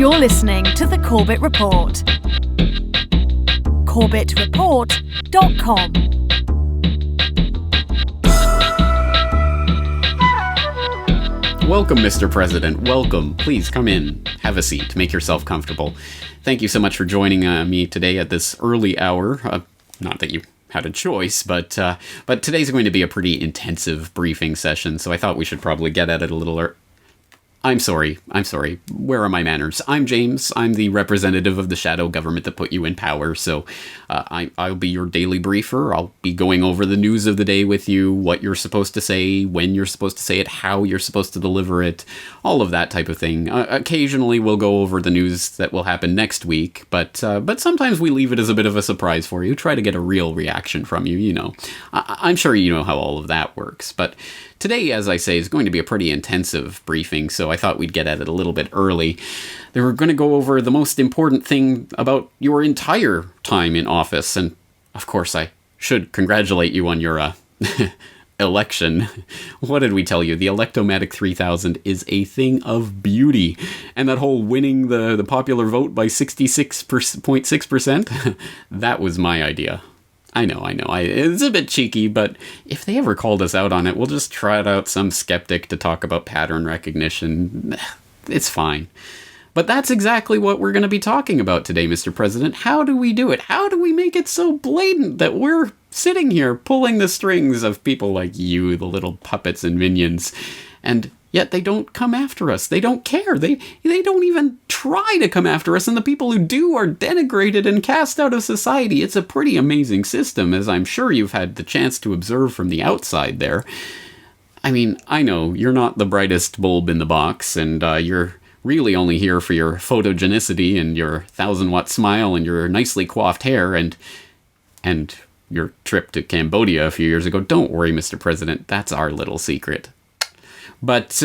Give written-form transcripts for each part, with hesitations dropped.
You're listening to The Corbett Report. CorbettReport.com. Welcome, Mr. President. Welcome. Please come in. Have a seat. Make yourself comfortable. Thank you so much for joining me today at this early hour. Not that you had a choice, but today's going to be a pretty intensive briefing session, so I thought we should probably get at it a little I'm sorry. Where are my manners? I'm James. I'm the representative of the shadow government that put you in power, so I'll be your daily briefer. I'll be going over the news of the day with you, what you're supposed to say, when you're supposed to say it, how you're supposed to deliver it, all of that type of thing. Occasionally we'll go over the news that will happen next week, but sometimes we leave it as a bit of a surprise for you, try to get a real reaction from you, you know. I'm sure you know how all of that works, but today, as I say, is going to be a pretty intensive briefing, so I thought we'd get at it a little bit early. They were going to go over the most important thing about your entire time in office, and of course I should congratulate you on your election. What did we tell you? The Electomatic 3000 is a thing of beauty, and that whole winning the popular vote by 66.6%, that was my idea. I know. It's a bit cheeky, but if they ever called us out on it, we'll just trot out some skeptic to talk about pattern recognition. It's fine. But that's exactly what we're going to be talking about today, Mr. President. How do we do it? How do we make it so blatant that we're sitting here pulling the strings of people like you, the little puppets and minions, and yet they don't come after us. They don't care. They don't even try to come after us, and the people who do are denigrated and cast out of society. It's a pretty amazing system, as I'm sure you've had the chance to observe from the outside there. I mean, I know you're not the brightest bulb in the box, and you're really only here for your photogenicity and your 1,000-watt smile and your nicely coiffed hair and your trip to Cambodia a few years ago. Don't worry, Mr. President, that's our little secret. But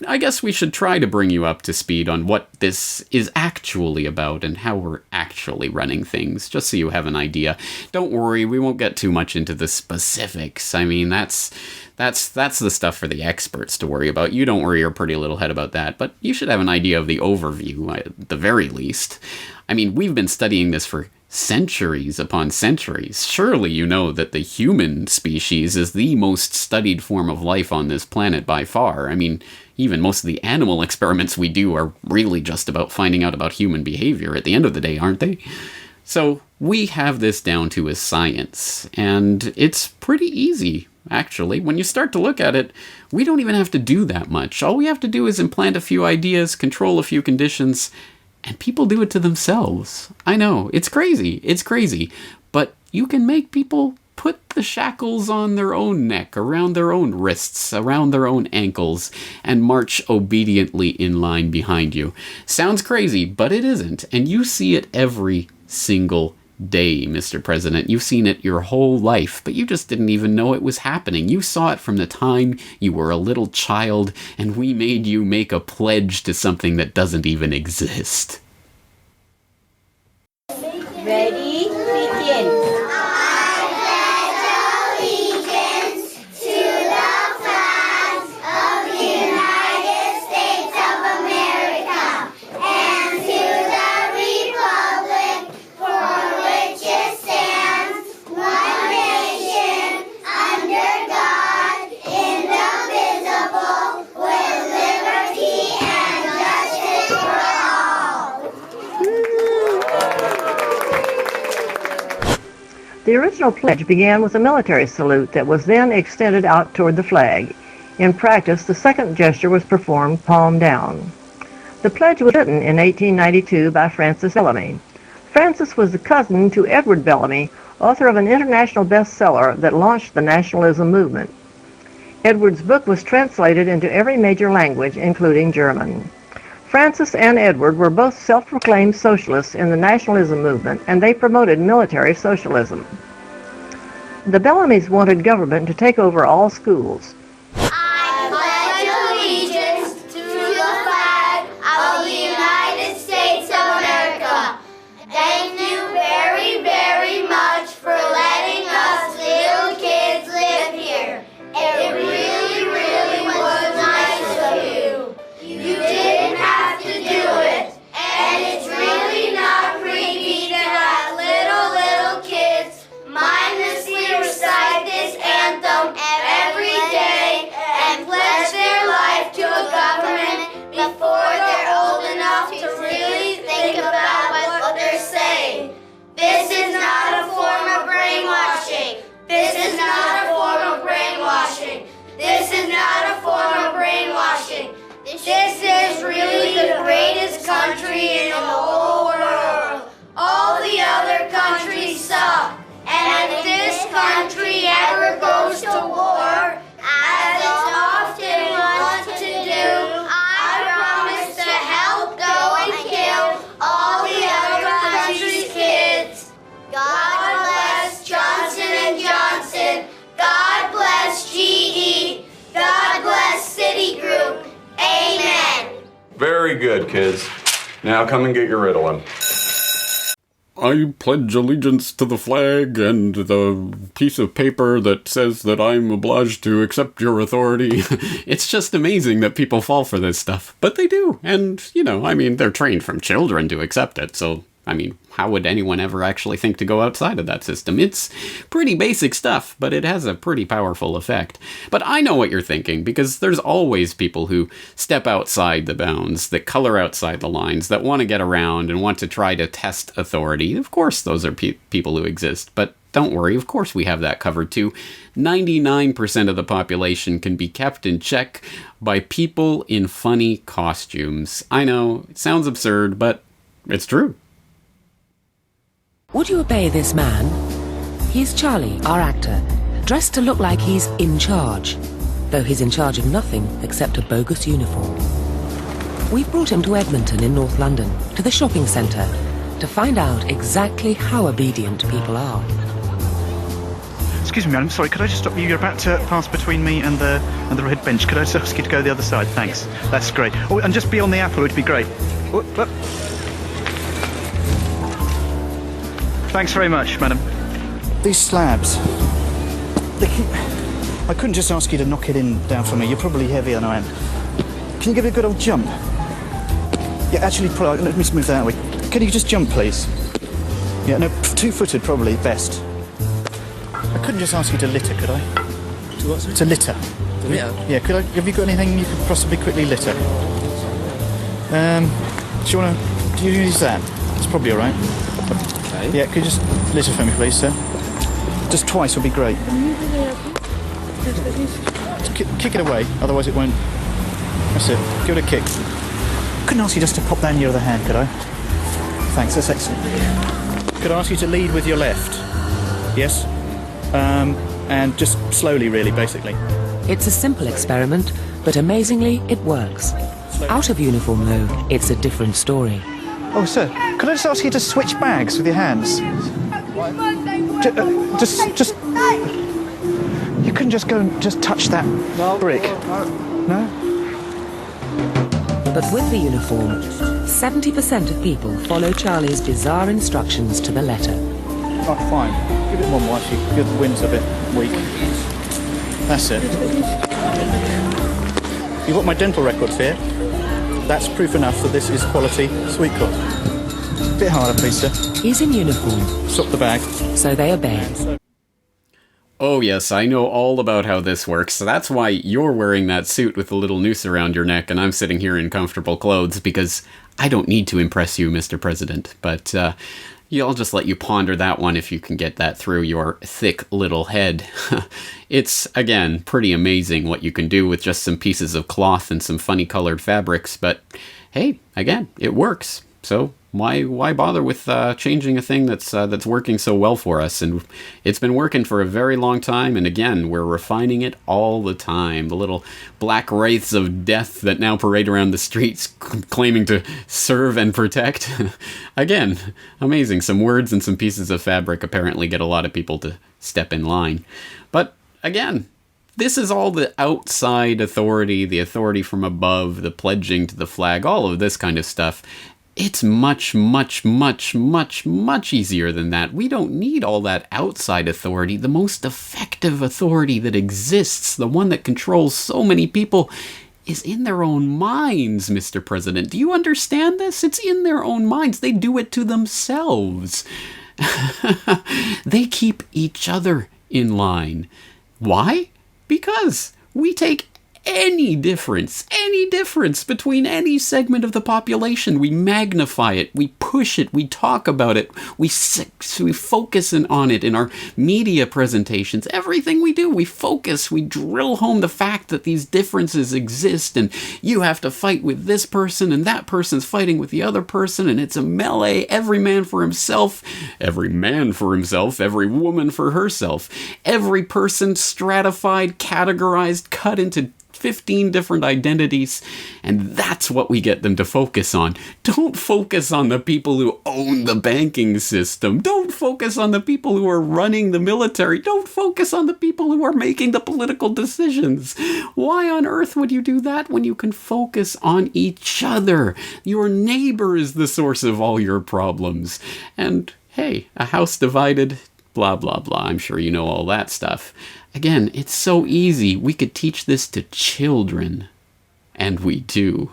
I guess we should try to bring you up to speed on what this is actually about and how we're actually running things, just so you have an idea. Don't worry, we won't get too much into the specifics. I mean, that's the stuff for the experts to worry about. You don't worry your pretty little head about that, but you should have an idea of the overview, at the very least. I mean, we've been studying this for centuries upon centuries. Surely you know that the human species is the most studied form of life on this planet by far. I mean, even most of the animal experiments we do are really just about finding out about human behavior at the end of the day, aren't they? So we have this down to a science, and it's pretty easy, actually. When you start to look at it, we don't even have to do that much. All we have to do is implant a few ideas, control a few conditions, and people do it to themselves. I know, it's crazy, but you can make people put the shackles on their own neck, around their own wrists, around their own ankles, and march obediently in line behind you. Sounds crazy, but it isn't, and you see it every single day, Mr. President. You've seen it your whole life, but you just didn't even know it was happening. You saw it from the time you were a little child, and we made you make a pledge to something that doesn't even exist. Ready? Begin. The original pledge began with a military salute that was then extended out toward the flag. In practice, the second gesture was performed palm down. The pledge was written in 1892 by Francis Bellamy. Francis was the cousin to Edward Bellamy, author of an international bestseller that launched the nationalism movement. Edward's book was translated into every major language, including German. Francis and Edward were both self-proclaimed socialists in the nationalism movement, and they promoted military socialism. The Bellamys wanted government to take over all schools. I pledge allegiance to the flag of the United States of America. Thank you very, very much for letting us little kids live here. It really, really was nice of you. You didn't have to do it. Very good, kids. Now come and get your Ritalin. I pledge allegiance to the flag and the piece of paper that says that I'm obliged to accept your authority. It's just amazing that people fall for this stuff. But they do. And, they're trained from children to accept it. So, how would anyone ever actually think to go outside of that system? It's pretty basic stuff, but it has a pretty powerful effect. But I know what you're thinking, because there's always people who step outside the bounds, that color outside the lines, that want to get around and want to try to test authority. Of course, those are people who exist, but don't worry, of course we have that covered too. 99% of the population can be kept in check by people in funny costumes. I know, it sounds absurd, but it's true. Would you obey this man? He's Charlie, our actor, dressed to look like he's in charge, though he's in charge of nothing except a bogus uniform. We've brought him to Edmonton in North London, to the shopping centre, to find out exactly how obedient people are. Excuse me, madam, sorry, could I just stop you? You're about to pass between me and the red bench. Could I just ask you to go the other side? Thanks. That's great. Oh, and just be on the apple, would be great. Oh, oh. Thanks very much, madam. These slabs, I couldn't just ask you to knock it down for me. You're probably heavier than I am. Can you give it a good old jump? Yeah, actually, probably, let me move that way. Can you just jump, please? Yeah, no, 2-footed probably, best. I couldn't just ask you to litter, could I? To what, sir? To litter. To litter? Yeah, have you got anything you could possibly quickly litter? Do you use that? It's probably alright. Okay. Yeah, could you just litter for me, please, sir? Just twice would be great. Kick it away, otherwise it won't. That's it. Give it a kick. Couldn't ask you just to pop that in your other hand, could I? Thanks, that's excellent. Could I ask you to lead with your left? Yes? And just slowly, really, basically. It's a simple experiment, but amazingly, it works. Out of uniform, though, it's a different story. Oh, sir, could I just ask you to switch bags with your hands? Just... You couldn't just go and just touch that brick? No? But with the uniform, 70% of people follow Charlie's bizarre instructions to the letter. Oh, fine. Give it one more, actually. The wind's a bit weak. That's it. You've got my dental records here. That's proof enough that this is quality sweet corn. A bit harder, please, sir. He's in uniform. Stop the bag. So they obey. Oh yes, I know all about how this works. So that's why you're wearing that suit with the little noose around your neck and I'm sitting here in comfortable clothes, because I don't need to impress you, Mr. President. But I'll just let you ponder that one if you can get that through your thick little head. It's, again, pretty amazing what you can do with just some pieces of cloth and some funny colored fabrics, but hey, again, it works. So why bother with changing a thing that's working so well for us? And it's been working for a very long time, and again, we're refining it all the time. The little black wraiths of death that now parade around the streets claiming to serve and protect. Again, amazing. Some words and some pieces of fabric apparently get a lot of people to step in line. But again, this is all the outside authority, the authority from above, the pledging to the flag, all of this kind of stuff. It's much, much, much, much, much easier than that. We don't need all that outside authority. The most effective authority that exists, the one that controls so many people, is in their own minds, Mr. President. Do you understand this? It's in their own minds. They do it to themselves. They keep each other in line. Why? Because we take any difference between any segment of the population, we magnify it, we push it, we talk about it, we focus on it in our media presentations. Everything we do, we focus, we drill home the fact that these differences exist, and you have to fight with this person, and that person's fighting with the other person, and it's a melee, every man for himself, every woman for herself, every person stratified, categorized, cut into 15 different identities, and that's what we get them to focus on. Don't focus on the people who own the banking system. Don't focus on the people who are running the military. Don't focus on the people who are making the political decisions. Why on earth would you do that when you can focus on each other? Your neighbor is the source of all your problems. And hey, a house divided, blah, blah, blah. I'm sure you know all that stuff. Again, it's so easy. We could teach this to children. And we do.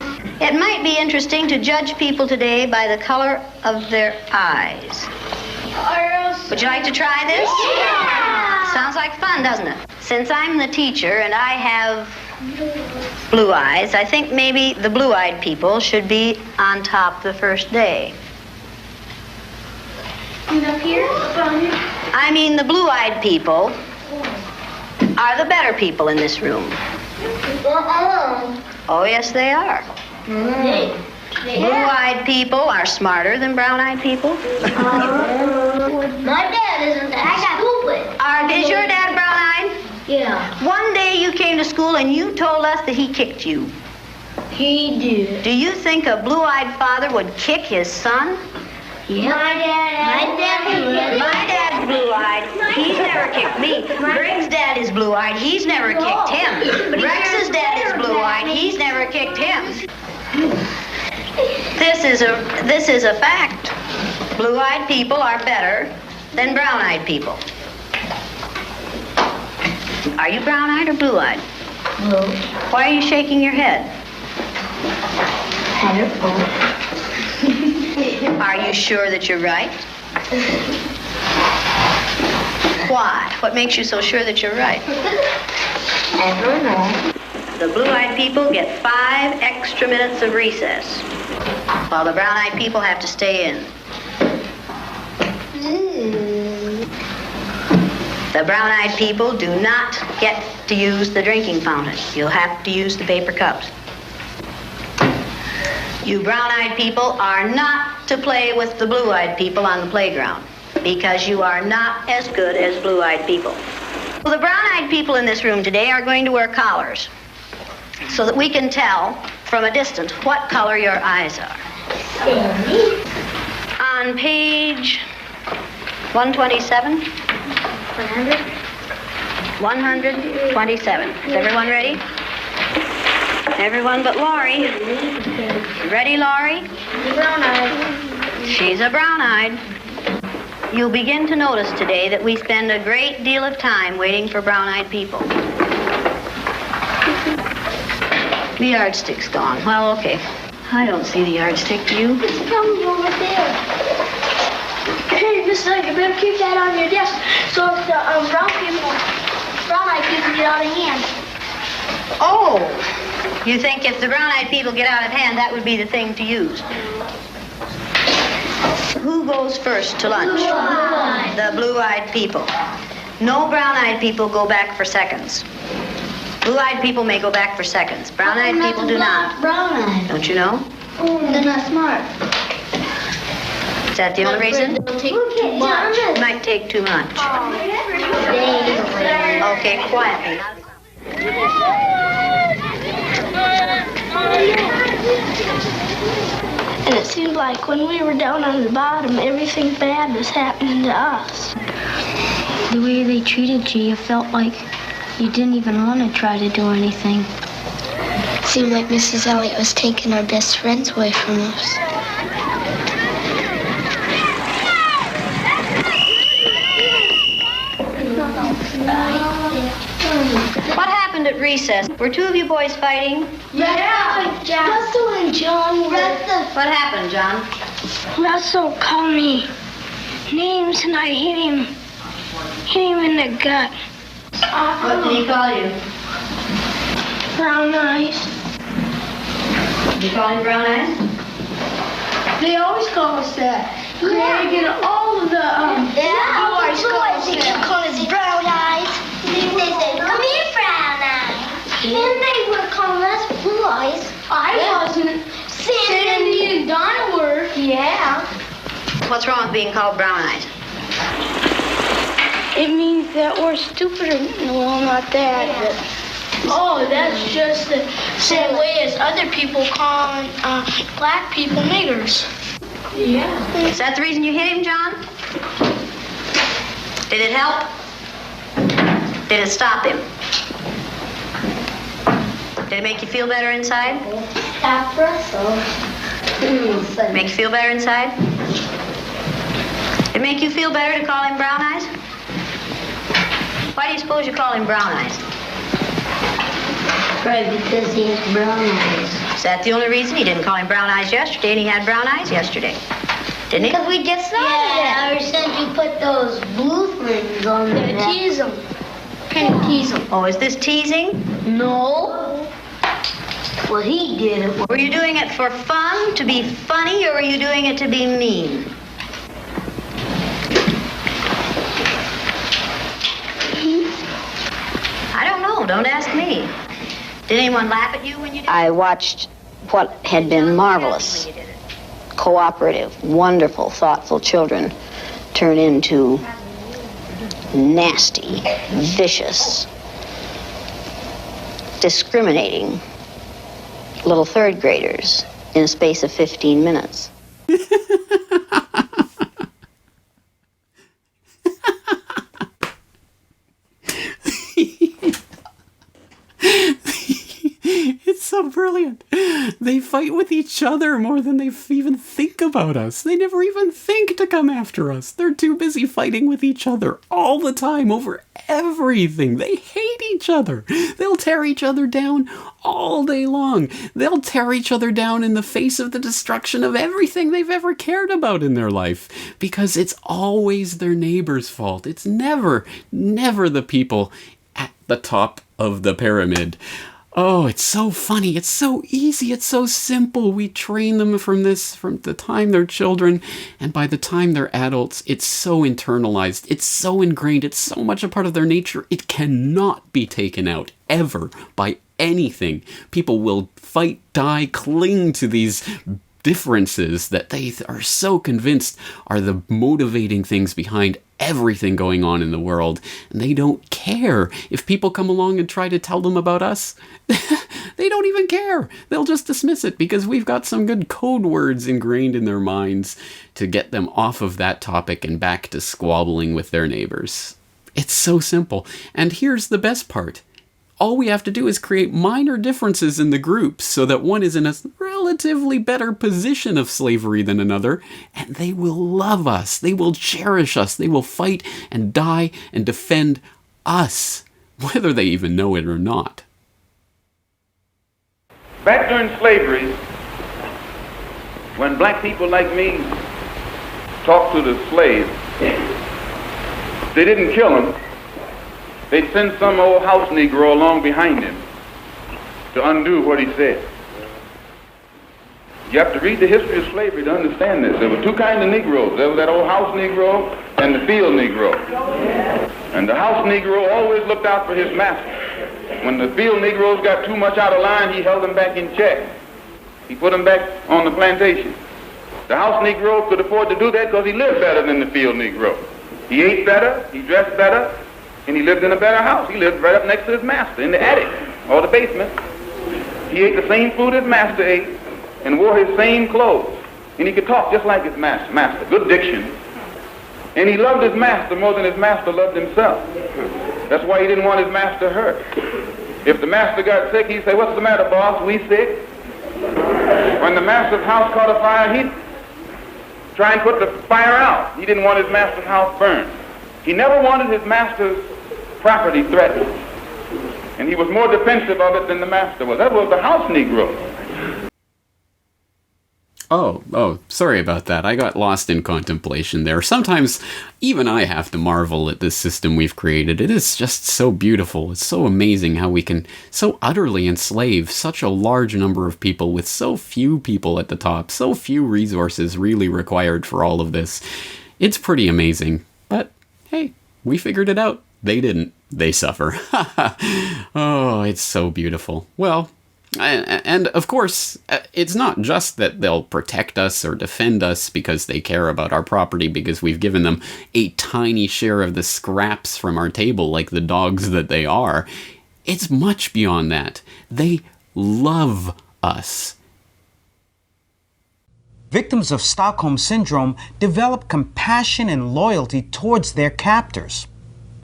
It might be interesting to judge people today by the color of their eyes. Would you like to try this? Yeah! Sounds like fun, doesn't it? Since I'm the teacher and I have blue eyes, I think maybe the blue-eyed people should be on top the first day. And up here? I mean, the blue-eyed people are the better people in this room. Oh, yes, they are. Blue-eyed people are smarter than brown-eyed people. My dad isn't that stupid. Is your dad brown-eyed? Yeah. One day you came to school and you told us that he kicked you. He did. Do you think a blue-eyed father would kick his son? Yeah. My dad's blue-eyed. He's never kicked me. Greg's dad is blue-eyed. He's never kicked him. Rex's dad is blue-eyed. He's never kicked him. This is a fact. Blue-eyed people are better than brown-eyed people. Are you brown-eyed or blue-eyed? Blue. Why are you shaking your head? I don't know. Are you sure that you're right? Why? What makes you so sure that you're right? I don't know. The blue-eyed people get 5 extra minutes of recess, while the brown-eyed people have to stay in. The brown-eyed people do not get to use the drinking fountain. You'll have to use the paper cups. You brown-eyed people are not to play with the blue-eyed people on the playground because you are not as good as blue-eyed people. Well, the brown-eyed people in this room today are going to wear collars so that we can tell from a distance what color your eyes are. On page 127. 127. Is everyone ready? Everyone but Laurie. Ready, Laurie? Brown-eyed. She's a brown-eyed. You'll begin to notice today that we spend a great deal of time waiting for brown-eyed people. The yardstick's gone. Well, okay. I don't see the yardstick, do you? It's probably over there. Hey, Miss Lake, you better keep that on your desk so if the brown-eyed people get out of hand. Oh! You think if the brown-eyed people get out of hand, that would be the thing to use? Who goes first to lunch? Blue-eyed. The blue-eyed people. No brown-eyed people go back for seconds. Blue-eyed people may go back for seconds. Brown-eyed people do not. Brown-eyed. Don't you know? They're not smart. Is that the only reason? They'll take too much. It might take too much. Okay, quietly. And it seemed like when we were down on the bottom, everything bad was happening to us. The way they treated you, you felt like you didn't even want to try to do anything. It seemed like Mrs. Elliott was taking our best friends away from us. What happened at recess? Were 2 of you boys fighting? Yeah. Russell and John were. What happened, John? Russell called me names and I hit him in the gut. What did he call you? Brown eyes. Did you call him brown eyes? They always call us that. Greg and all of the boys call us that. Call us brown eyes. They say, come here, brown eyes. And they were calling us blue eyes. I wasn't. Sandy and Donna were. Yeah. What's wrong with being called brown eyes? It means that we're stupider. Well, not that. But... Oh, that's just the same way as other people calling black people niggers. Yeah. Is that the reason you hit him, John? Did it help? Did it stop him? Did it make you feel better inside? Make you feel better inside? Did it make you feel better to call him Brown Eyes? Why do you suppose you call him Brown Eyes? Right, because he has brown eyes. Is that the only reason? He didn't call him Brown Eyes yesterday, and he had brown eyes yesterday. Didn't he? Because we just started Yeah, ever since you put those blue things on there. tease him. Kind of tease him. Oh, is this teasing? No. Well, he did it. Were you doing it for fun, to be funny, or were you doing it to be mean? I don't know. Don't ask me. Did anyone laugh at you when you did it? I watched what had been marvelous, cooperative, wonderful, thoughtful children turn into nasty, vicious, discriminating little third graders in a space of 15 minutes. It's so brilliant. They fight with each other more than they even think about us. They never even think to come after us. They're too busy fighting with each other all the time over everything. They hate each other. They'll tear each other down all day long. They'll tear each other down in the face of the destruction of everything they've ever cared about in their life, because it's always their neighbor's fault. It's never the people at the top of the pyramid. Oh, it's so funny. It's so easy. It's so simple. We train them from the time they're children, and by the time they're adults, it's so internalized. It's so ingrained. It's so much a part of their nature. It cannot be taken out ever by anything. People will fight, die, cling to these differences that they are so convinced are the motivating things behind everything going on in the world, and they don't care if people come along and try to tell them about us. They don't even care. They'll just dismiss it because we've got some good code words ingrained in their minds to get them off of that topic and back to squabbling with their neighbors. It's so simple. And here's the best part. All we have to do is create minor differences in the groups so that one is in a relatively better position of slavery than another, and they will love us. They will cherish us. They will fight and die and defend us, whether they even know it or not. Back during slavery, when black people like me talked to the slaves, they didn't kill him. They'd send some old house Negro along behind him to undo what he said. You have to read the history of slavery to understand this. There were two kinds of Negroes. There was that old house Negro and the field Negro. And the house Negro always looked out for his master. When the field Negroes got too much out of line, he held them back in check. He put them back on the plantation. The house Negro could afford to do that because he lived better than the field Negro. He ate better, he dressed better, and he lived in a better house. He lived right up next to his master in the attic or the basement. He ate the same food his master ate and wore his same clothes. And he could talk just like his master. Good diction. And he loved his master more than his master loved himself. That's why he didn't want his master hurt. If the master got sick, he'd say, "What's the matter, boss? We sick?" When the master's house caught a fire, he'd try and put the fire out. He didn't want his master's house burned. He never wanted his master's property threatened. And he was more defensive of it than the master was. That was the house Negro. Oh, sorry about that. I got lost in contemplation there. Sometimes even I have to marvel at this system we've created. It is just so beautiful. It's so amazing how we can so utterly enslave such a large number of people with so few people at the top, so few resources really required for all of this. It's pretty amazing. But hey, we figured it out. They didn't. They suffer. Oh, it's so beautiful. Well, And of course, it's not just that they'll protect us or defend us because they care about our property because we've given them a tiny share of the scraps from our table like the dogs that they are. It's much beyond that. They love us. Victims of Stockholm Syndrome develop compassion and loyalty towards their captors.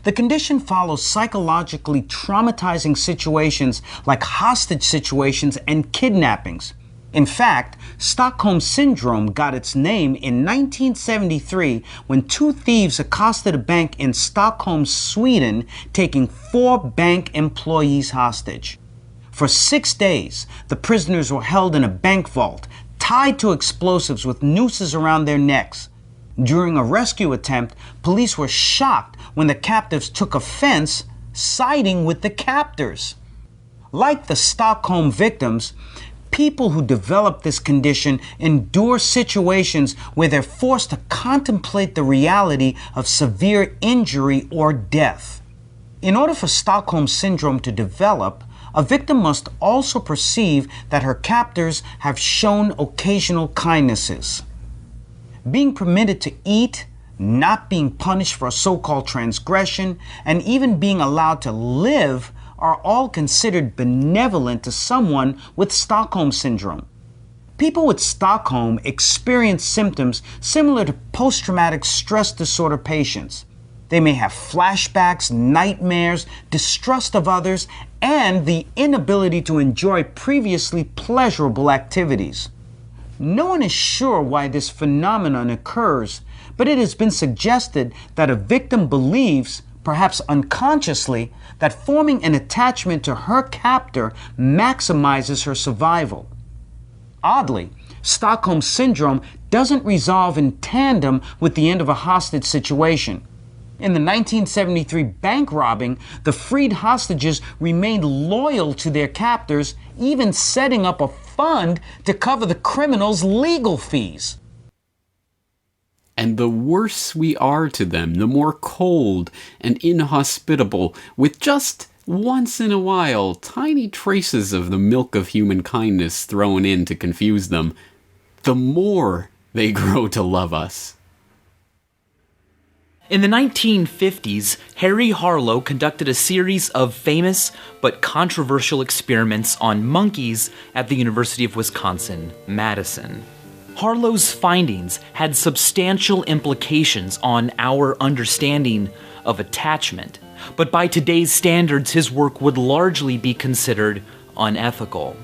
The condition follows psychologically traumatizing situations like hostage situations and kidnappings. In fact, Stockholm Syndrome got its name in 1973 when 2 thieves accosted a bank in Stockholm, Sweden, taking 4 bank employees hostage. For 6 days, the prisoners were held in a bank vault, tied to explosives with nooses around their necks. During a rescue attempt, police were shocked when the captives took offense, siding with the captors. Like the Stockholm victims, people who develop this condition endure situations where they're forced to contemplate the reality of severe injury or death. In order for Stockholm Syndrome to develop, a victim must also perceive that her captors have shown occasional kindnesses. Being permitted to eat, not being punished for a so-called transgression, and even being allowed to live are all considered benevolent to someone with Stockholm Syndrome. People with Stockholm experience symptoms similar to post-traumatic stress disorder patients. They may have flashbacks, nightmares, distrust of others, and the inability to enjoy previously pleasurable activities. No one is sure why this phenomenon occurs, but it has been suggested that a victim believes, perhaps unconsciously, that forming an attachment to her captor maximizes her survival. Oddly, Stockholm Syndrome doesn't resolve in tandem with the end of a hostage situation. In the 1973 bank robbing, the freed hostages remained loyal to their captors, even setting up a fund to cover the criminals' legal fees. And the worse we are to them, the more cold and inhospitable, with just once in a while tiny traces of the milk of human kindness thrown in to confuse them, the more they grow to love us. In the 1950s, Harry Harlow conducted a series of famous but controversial experiments on monkeys at the University of Wisconsin-Madison. Harlow's findings had substantial implications on our understanding of attachment, but by today's standards, his work would largely be considered unethical.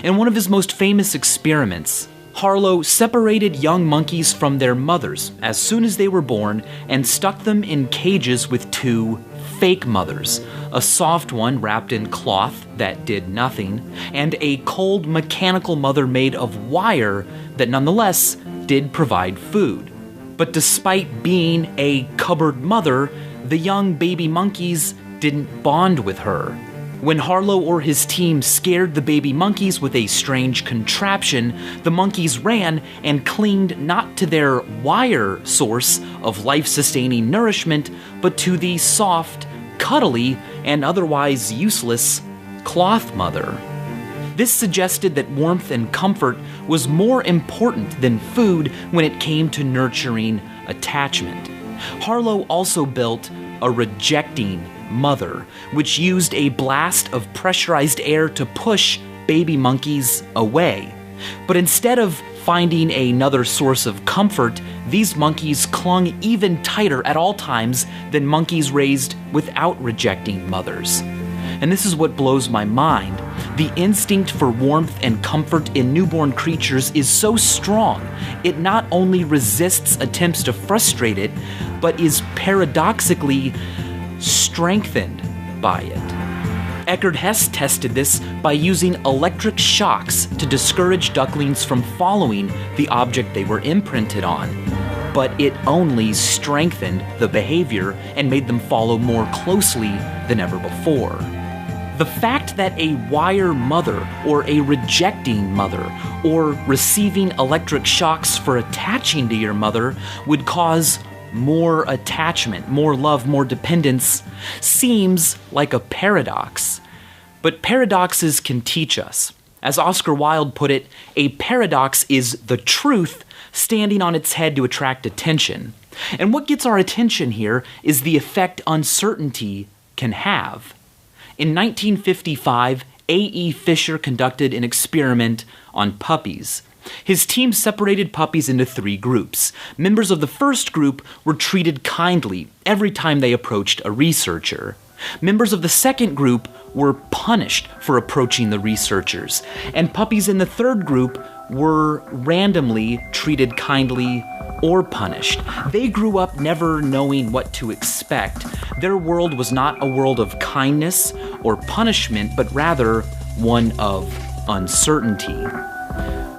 In one of his most famous experiments, Harlow separated young monkeys from their mothers as soon as they were born and stuck them in cages with 2 fake mothers, a soft one wrapped in cloth that did nothing, and a cold mechanical mother made of wire that nonetheless did provide food. But despite being a cupboard mother, the young baby monkeys didn't bond with her. When Harlow or his team scared the baby monkeys with a strange contraption, the monkeys ran and clinged not to their wire source of life-sustaining nourishment, but to the soft, cuddly, and otherwise useless cloth mother. This suggested that warmth and comfort was more important than food when it came to nurturing attachment. Harlow also built a rejecting mother, which used a blast of pressurized air to push baby monkeys away. But instead of finding another source of comfort, these monkeys clung even tighter at all times than monkeys raised without rejecting mothers. And this is what blows my mind. The instinct for warmth and comfort in newborn creatures is so strong, it not only resists attempts to frustrate it, but is paradoxically strengthened by it. Eckhard Hess tested this by using electric shocks to discourage ducklings from following the object they were imprinted on, but it only strengthened the behavior and made them follow more closely than ever before. The fact that a wire mother or a rejecting mother or receiving electric shocks for attaching to your mother would cause more attachment, more love, more dependence seems like a paradox. But paradoxes can teach us. As Oscar Wilde put it, a paradox is the truth standing on its head to attract attention. And what gets our attention here is the effect uncertainty can have. In 1955, A.E. Fisher conducted an experiment on puppies. His team separated puppies into 3 groups. Members of the first group were treated kindly every time they approached a researcher. Members of the second group were punished for approaching the researchers, and puppies in the third group were randomly treated kindly or punished. They grew up never knowing what to expect. Their world was not a world of kindness or punishment, but rather one of uncertainty.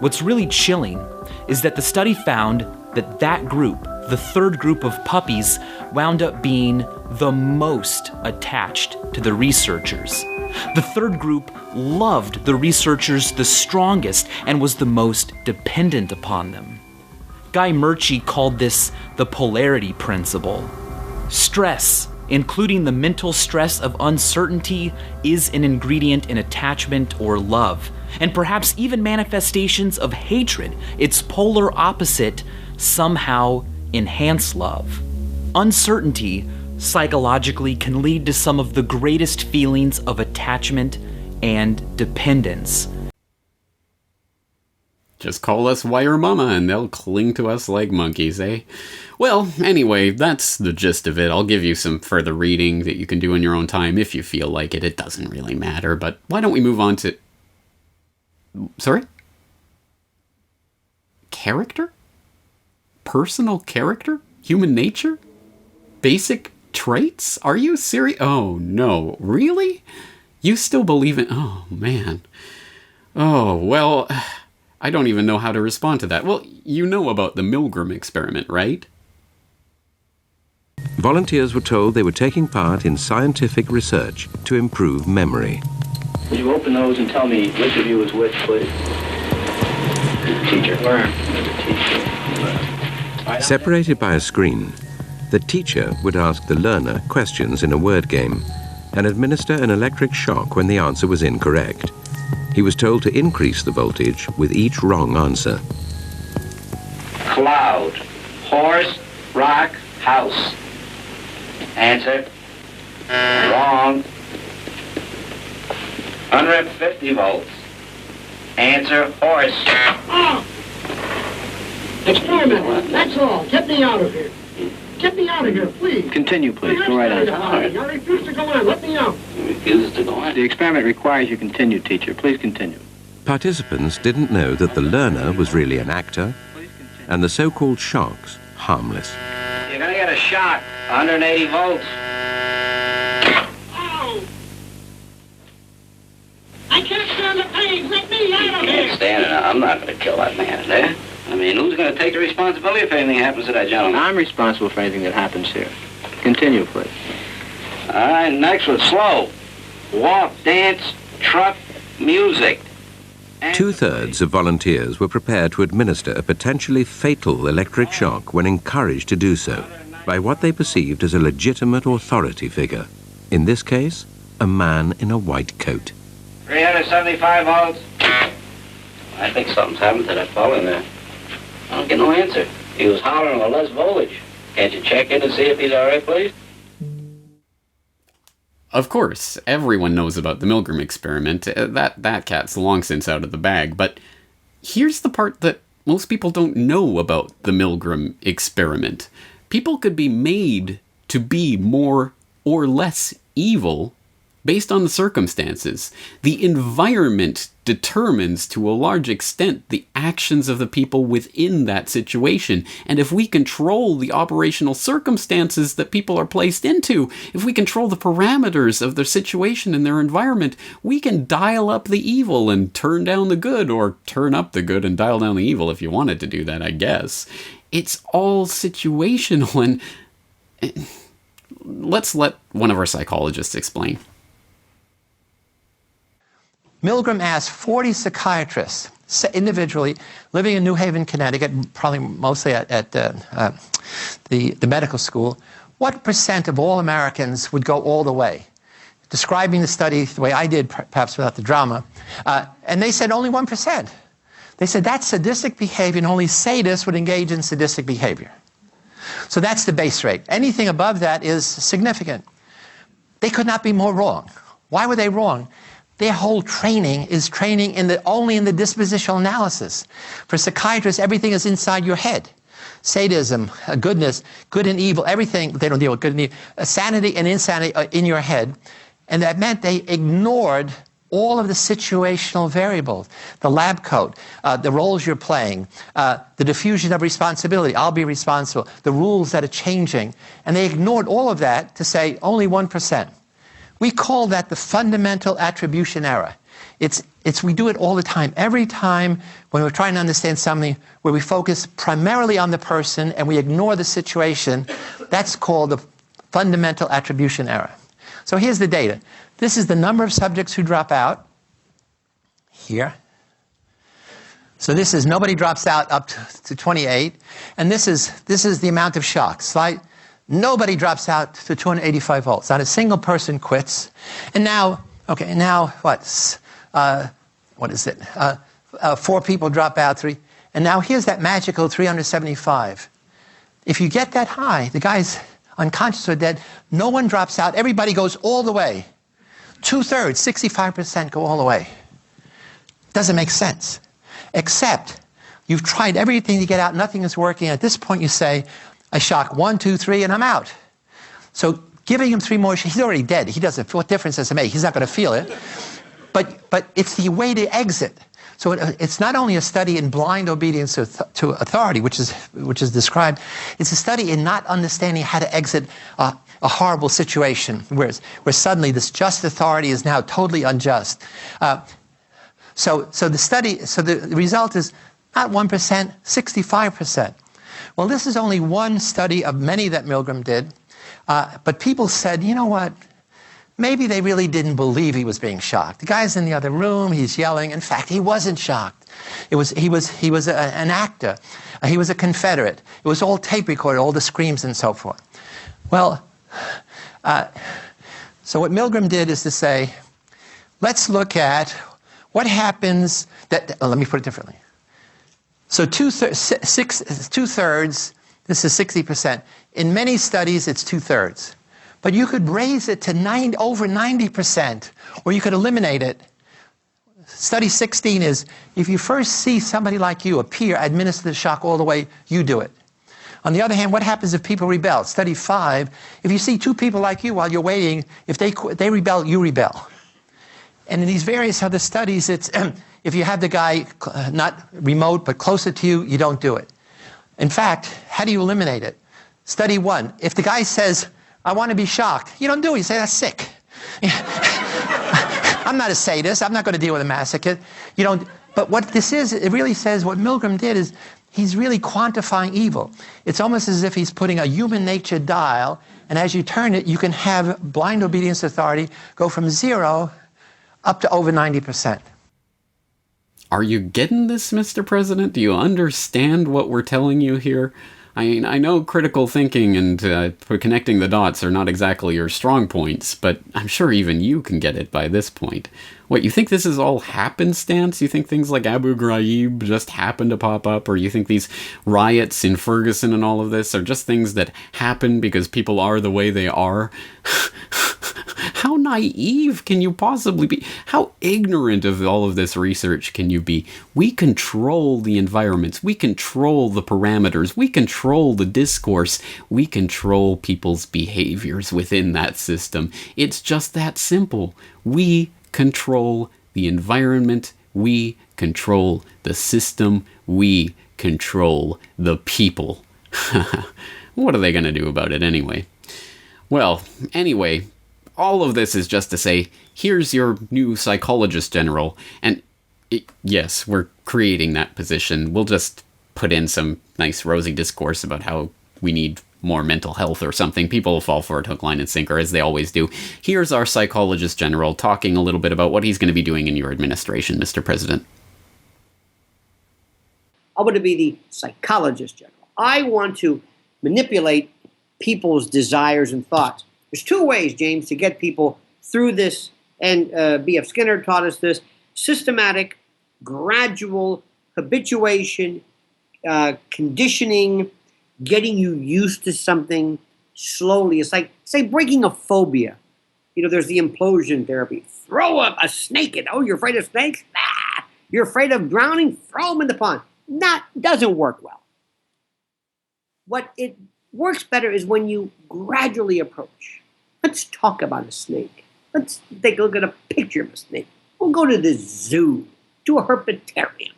What's really chilling is that the study found that group, the third group of puppies, wound up being the most attached to the researchers. The third group loved the researchers the strongest and was the most dependent upon them. Guy Murchie called this the polarity principle. Stress, including the mental stress of uncertainty, is an ingredient in attachment or love, and perhaps even manifestations of hatred, its polar opposite, somehow enhance love. Uncertainty psychologically can lead to some of the greatest feelings of attachment and dependence. Just call us wire mama and they'll cling to us like monkeys, eh? Well, anyway, that's the gist of it. I'll give you some further reading that you can do in your own time if you feel like it. It doesn't really matter, but why don't we move on to... Sorry? Character? Personal character? Human nature? Basic traits? Are you serious? Oh, no. Really? You still believe in... Oh, man. Oh, well... I don't even know how to respond to that. Well, you know about the Milgram experiment, right? Volunteers were told they were taking part in scientific research to improve memory. Would you open those and tell me which of you is which, please? Teacher. Learn. Teacher. Separated by a screen, the teacher would ask the learner questions in a word game and administer an electric shock when the answer was incorrect. He was told to increase the voltage with each wrong answer. Cloud. Horse. Rock. House. Answer. Wrong. 150 volts. Answer. Horse. Oh. Experiment. That's all. Get me out of here. Get me out of here, please. Continue, please. Go right on. I refuse to go on. Let me out. Refuses to go on. The experiment requires you continue, teacher. Please continue. Participants didn't know that the learner was really an actor and the so-called shocks harmless. You're going to get a shock. 180 volts. Oh. I can't stand the pain. Let me out of here. Can't stand it. I'm not going to kill that man there. I mean, who's going to take the responsibility if anything happens to that gentleman? I'm responsible for anything that happens here. Continue, please. All right, next one. Slow. Walk, dance, truck, music. Two-thirds of volunteers were prepared to administer a potentially fatal electric shock when encouraged to do so by what they perceived as a legitimate authority figure. In this case, a man in a white coat. 375 volts. I think something's happened to that fellow in there. I don't get no answer. He was hollering with less voltage. Can't you check in and see if he's all right, please? Of course, everyone knows about the Milgram experiment. That cat's long since out of the bag. But here's the part that most people don't know about the Milgram experiment. People could be made to be more or less evil based on the circumstances. The environment determines to a large extent the actions of the people within that situation. And if we control the operational circumstances that people are placed into, if we control the parameters of their situation and their environment, we can dial up the evil and turn down the good, or turn up the good and dial down the evil if you wanted to do that, I guess. It's all situational, and let's let one of our psychologists explain. Milgram asked 40 psychiatrists, individually, living in New Haven, Connecticut, probably mostly at the medical school, what percent of all Americans would go all the way describing the study the way I did, perhaps without the drama, and they said only 1%. They said that's sadistic behavior, and only sadists would engage in sadistic behavior. So that's the base rate. Anything above that is significant. They could not be more wrong. Why were they wrong? Their whole training is training only in the dispositional analysis. For psychiatrists, everything is inside your head. Sadism, goodness, good and evil, everything, they don't deal with good and evil. Sanity and insanity are in your head. And that meant they ignored all of the situational variables, the lab coat, the roles you're playing, the diffusion of responsibility, I'll be responsible, the rules that are changing. And they ignored all of that to say only 1%. We call that the fundamental attribution error. We do it all the time. Every time when we're trying to understand something where we focus primarily on the person and we ignore the situation, that's called the fundamental attribution error. So here's the data. This is the number of subjects who drop out here. So this is nobody drops out up to 28. And this is the amount of shock. Nobody drops out to 285 volts. Not a single person quits. And now what is it? 4 people drop out, 3. And now here's that magical 375. If you get that high, the guy's unconscious or dead, no one drops out. Everybody goes all the way. 2/3, 65% go all the way. Doesn't make sense. Except you've tried everything to get out, nothing is working. At this point you say, I shock 1, 2, 3, and I'm out. So giving him 3 more, he's already dead. He doesn't. What difference does it make? He's not going to feel it. But it's the way to exit. So it's not only a study in blind obedience to authority, which is described. It's a study in not understanding how to exit a horrible situation, where suddenly this just authority is now totally unjust. So the result is not 1%, 65%. Well, this is only one study of many that Milgram did, but people said, you know what? Maybe they really didn't believe he was being shocked. The guy's in the other room, he's yelling. In fact, he wasn't shocked. He was an actor. He was a Confederate. It was all tape recorded, all the screams and so forth. Well, so what Milgram did is to say, let's look at what happens let me put it differently. So two-thirds, this is 60%. In many studies, it's 2/3. But you could raise it to over 90%, or you could eliminate it. Study 16 is, if you first see somebody like you, a peer, administer the shock all the way, you do it. On the other hand, what happens if people rebel? Study 5, if you see 2 people like you while you're waiting, if they rebel, you rebel. And in these various other studies, it's if you have the guy not remote but closer to you, you don't do it. In fact, how do you eliminate it? Study 1, if the guy says, I want to be shocked, you don't do it. You say, that's sick. I'm not a sadist. I'm not going to deal with a masochist. You don't. But what this is, it really says what Milgram did is he's really quantifying evil. It's almost as if he's putting a human nature dial, and as you turn it, you can have blind obedience authority go from 0 up to over 90%. Are you getting this, Mr. President? Do you understand what we're telling you here? I mean, I know critical thinking and connecting the dots are not exactly your strong points, but I'm sure even you can get it by this point. What, you think this is all happenstance? You think things like Abu Ghraib just happen to pop up? Or you think these riots in Ferguson and all of this are just things that happen because people are the way they are? How naive can you possibly be? How ignorant of all of this research can you be? We control the environments. We control the parameters. We control the discourse. We control people's behaviors within that system. It's just that simple. We control the environment. We control the system. We control the people. What are they going to do about it anyway? Well, anyway, all of this is just to say, here's your new psychologist general, and yes, we're creating that position. We'll just put in some nice rosy discourse about how we need more mental health or something. People will fall for it hook, line, and sinker, as they always do. Here's our psychologist general talking a little bit about what he's going to be doing in your administration, Mr. President. I want to be the psychologist general. I want to manipulate people's desires and thoughts. There's 2 ways, James, to get people through this, and B.F. Skinner taught us this, systematic, gradual habituation, conditioning, getting you used to something slowly. It's like, say, breaking a phobia. You know, there's the implosion therapy. Throw a snake in. Oh, you're afraid of snakes? Nah. You're afraid of drowning? Throw them in the pond. Doesn't work well. What it works better is when you gradually approach. Let's talk about a snake. Let's take a look at a picture of a snake. We'll go to the zoo, to a herpetarium.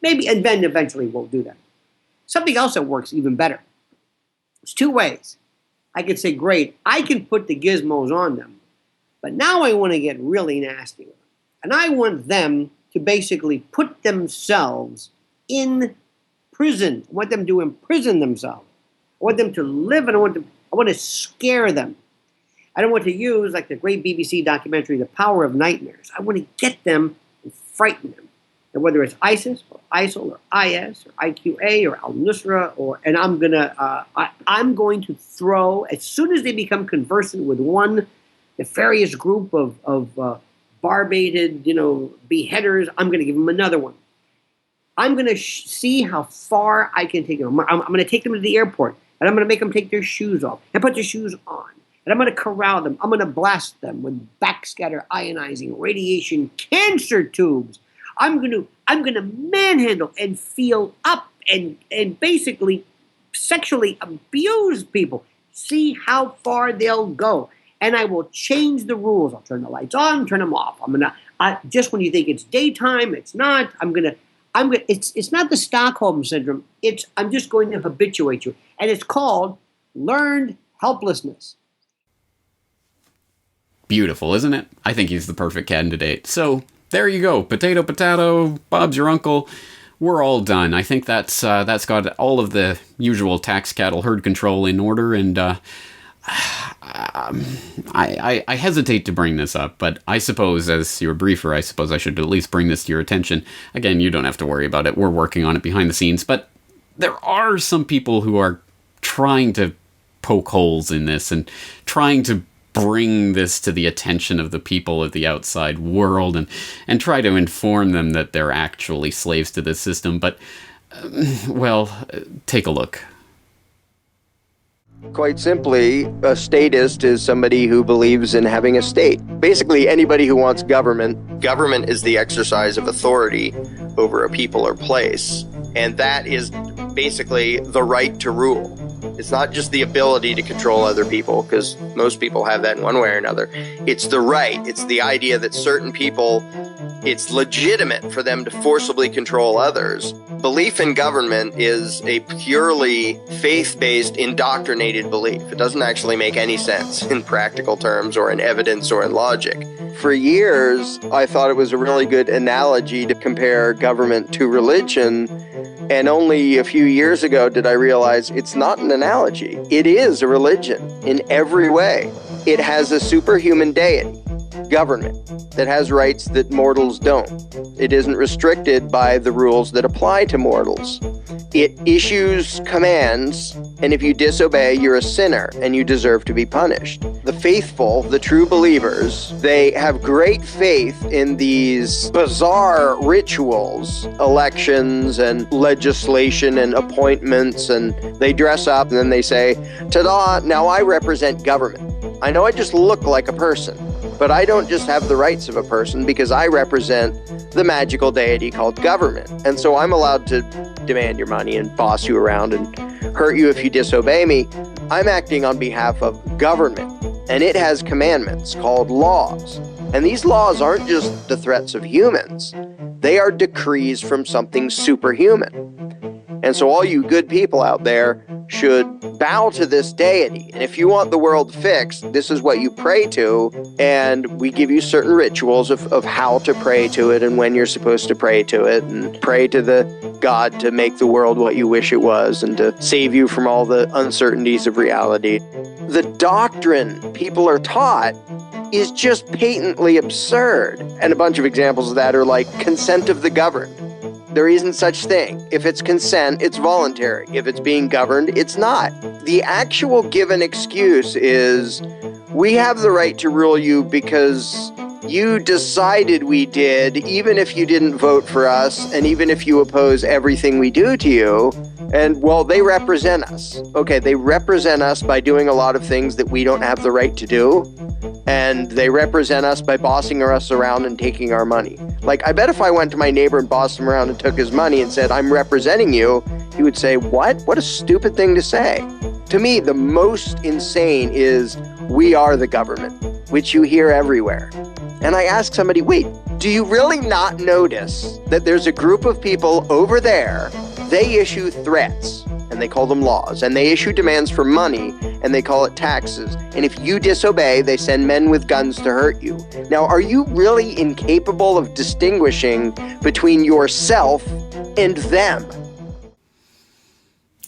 Maybe, and then eventually we'll do that. Something else that works even better. There's two ways. I could say, great, I can put the gizmos on them, but now I want to get really nasty with them. And I want them to basically put themselves in prison. I want them to imprison themselves. I want them to live, and I want to scare them. I don't want to use, like the great BBC documentary, The Power of Nightmares. I want to get them and frighten them. And whether it's ISIS or ISIL or IS or IQA or Al-Nusra, and I'm going to throw, as soon as they become conversant with one nefarious group of barbated, beheaders, I'm going to give them another one. I'm going to see how far I can take them. I'm going to take them to the airport, and I'm going to make them take their shoes off and put their shoes on. And I'm going to corral them. I'm going to blast them with backscatter ionizing radiation cancer tubes. I'm going to manhandle and feel up and basically sexually abuse people. See how far they'll go. And I will change the rules. I'll turn the lights on, turn them off. Just when you think it's daytime, it's not. It's not the Stockholm syndrome. I'm just going to habituate you. And it's called learned helplessness. Beautiful, isn't it? I think he's the perfect candidate. So there you go. Potato, potato. Bob's your uncle. We're all done. I think that's got all of the usual tax cattle herd control in order. And I hesitate to bring this up, but I suppose as your briefer, I suppose I should at least bring this to your attention. Again, you don't have to worry about it. We're working on it behind the scenes. But there are some people who are trying to poke holes in this and trying to bring this to the attention of the people of the outside world and try to inform them that they're actually slaves to this system. But, take a look. Quite simply, a statist is somebody who believes in having a state. Basically, anybody who wants government. Government is the exercise of authority over a people or place. And that is basically the right to rule. It's not just the ability to control other people, because most people have that in one way or another. It's the right. It's the idea that certain people, it's legitimate for them to forcibly control others. Belief in government is a purely faith-based, indoctrinated belief. It doesn't actually make any sense in practical terms or in evidence or in logic. For years, I thought it was a really good analogy to compare government to religion. And only a few years ago did I realize it's not an analogy. It is a religion in every way. It has a superhuman deity, government, that has rights that mortals don't. It isn't restricted by the rules that apply to mortals. It issues commands, and if you disobey, you're a sinner, and you deserve to be punished. The faithful, the true believers, they have great faith in these bizarre rituals, elections and legislation and appointments, and they dress up and then they say, ta-da, now I represent government. I know I just look like a person, but I don't just have the rights of a person because I represent the magical deity called government. And so I'm allowed to demand your money and boss you around and hurt you if you disobey me. I'm acting on behalf of government, and it has commandments called laws. And these laws aren't just the threats of humans. They are decrees from something superhuman. And so all you good people out there should bow to this deity. And if you want the world fixed, this is what you pray to. And we give you certain rituals of how to pray to it and when you're supposed to pray to it. And pray to the God to make the world what you wish it was and to save you from all the uncertainties of reality. The doctrine people are taught is just patently absurd. And a bunch of examples of that are like consent of the governed. There isn't such thing. If it's consent, it's voluntary. If it's being governed, it's not. The actual given excuse is, We have the right to rule you because you decided we did, even if you didn't vote for us, and even if you oppose everything we do to you. And, well, they represent us. Okay, they represent us by doing a lot of things that we don't have the right to do. And they represent us by bossing us around and taking our money. Like, I bet if I went to my neighbor and bossed him around and took his money and said, I'm representing you, he would say, what? What a stupid thing to say. To me, the most insane is, we are the government, which you hear everywhere. And I ask somebody, wait, do you really not notice that there's a group of people over there, they issue threats, and they call them laws, and they issue demands for money, and they call it taxes, and if you disobey, they send men with guns to hurt you. Now, are you really incapable of distinguishing between yourself and them?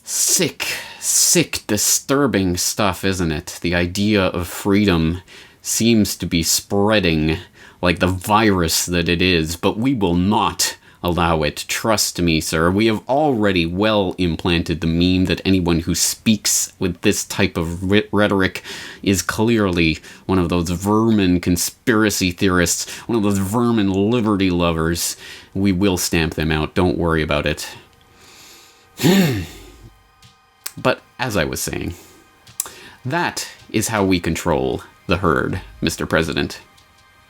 Sick, disturbing stuff, isn't it? The idea of freedom seems to be spreading like the virus that it is, but we will not allow it. Trust me, sir. We have already well implanted the meme that anyone who speaks with this type of rhetoric is clearly one of those vermin conspiracy theorists, one of those vermin liberty lovers. We will stamp them out. Don't worry about it. But as I was saying, that is how we control the herd, Mr. President.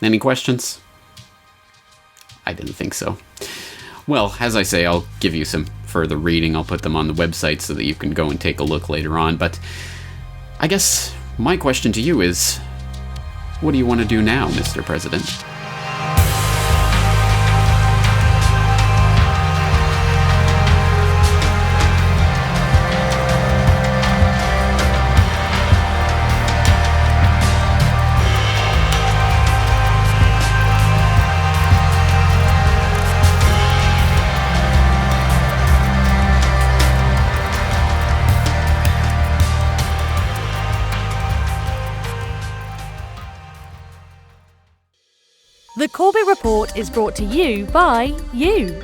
Any questions? I didn't think so. Well, as I say, I'll give you some further reading. I'll put them on the website so that you can go and take a look later on. But I guess my question to you is, what do you want to do now, Mr. President? The Corbett Report is brought to you by you.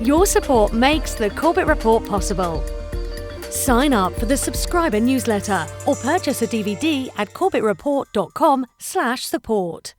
Your support makes the Corbett Report possible. Sign up for the subscriber newsletter or purchase a DVD at corbettreport.com/support.